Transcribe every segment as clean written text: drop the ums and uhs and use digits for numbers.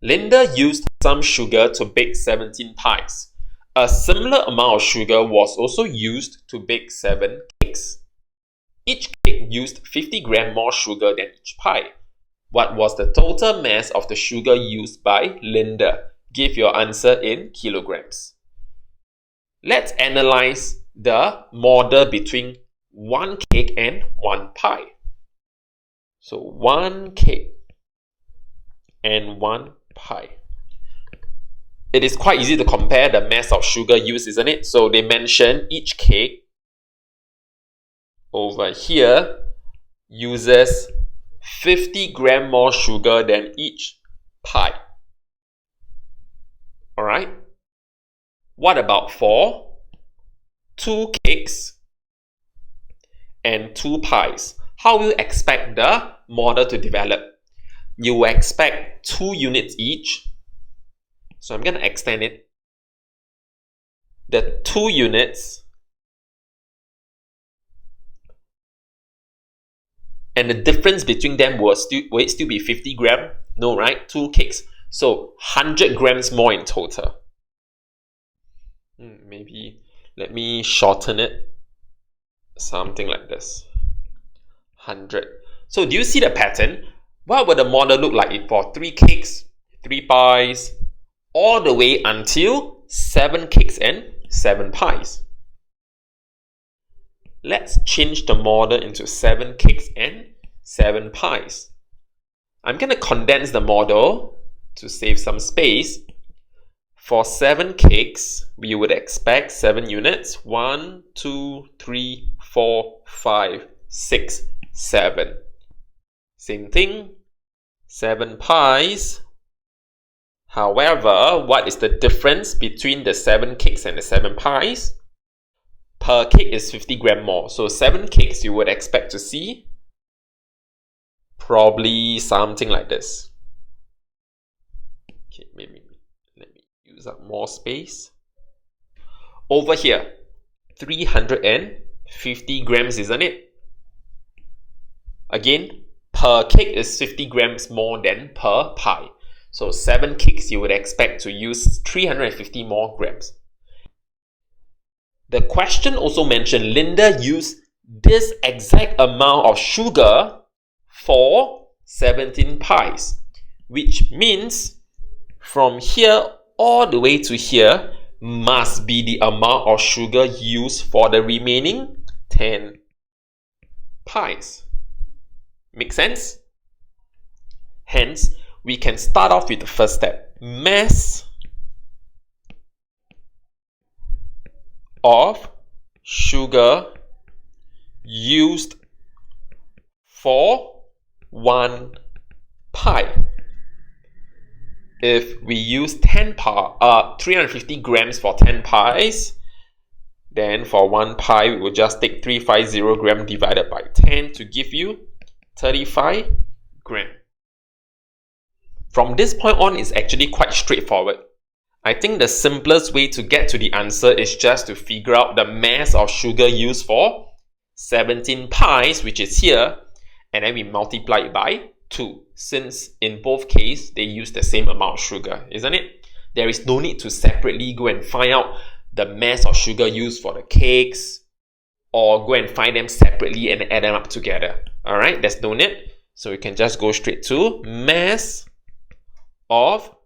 Linda used some sugar to bake 17 pies. A similar amount of sugar was also used to bake 7 cakes. Each cake used 50 grams more sugar than each pie. What was the total mass of the sugar used by Linda? Give your answer in kilograms. Let's analyze the model between one cake and one pie. So one cake and one pie. It is quite easy to compare the mass of sugar used, isn't it? So they mention each cake over here uses 50 grams more sugar than each pie. Alright? What about for 2 cakes and 2 pies? How will you expect the model to develop? You will expect 2 units each. So I'm going to extend it. The 2 units and the difference between them will it still be 50 grams? No, right? 2 cakes. So 100 grams more in total. Maybe let me shorten it. Something like this. 100. So do you see the pattern? What would the model look like for 3 cakes, 3 pies, all the way until 7 cakes and 7 pies? Let's change the model into 7 cakes and 7 pies. I'm going to condense the model to save some space. For 7 cakes, we would expect 7 units. 1, 2, 3, 4, 5, 6, 7. Same thing. 7 pies. However, what is the difference between the 7 cakes and the 7 pies? Per cake is 50 grams more. So 7 cakes you would expect to see probably something like this. Okay, maybe let me use up more space. Over here, 350 grams, isn't it? Again, per cake is 50 grams more than per pie. So 7 cakes you would expect to use 350 more grams. The question also mentioned Linda used this exact amount of sugar for 17 pies, which means from here all the way to here must be the amount of sugar used for the remaining 10 pies. Make sense? Hence, we can start off with the first step. Mass of sugar used for 1 pie. If we use 350 grams for 10 pies, then for 1 pie we will just take 350 grams divided by 10 to give you 35 grams. From this point on, it's actually quite straightforward. I think the simplest way to get to the answer is just to figure out the mass of sugar used for 17 pies, which is here, and then we multiply it by 2, since in both cases they use the same amount of sugar, isn't it? There is no need to separately go and find out the mass of sugar used for the cakes, or go and find them separately and add them up together. Alright, there's no need. So we can just go straight to mass of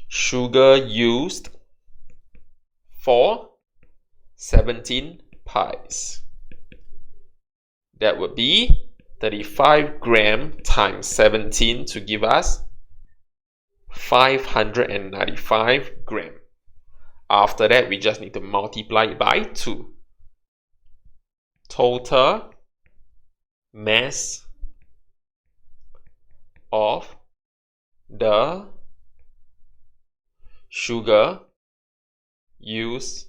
sugar used for 17 pies. That would be 35 grams times 17 to give us 595 grams. After that, we just need to multiply it by 2. Total mass of the sugar used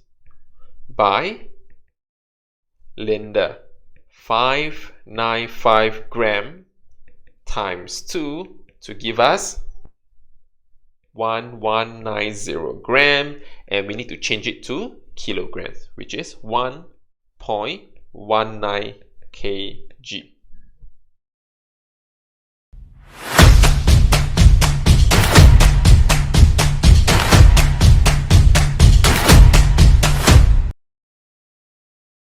by Linda. 595 grams times 2 to give us 1190 grams, and we need to change it to kilograms, which is 1.19 kg.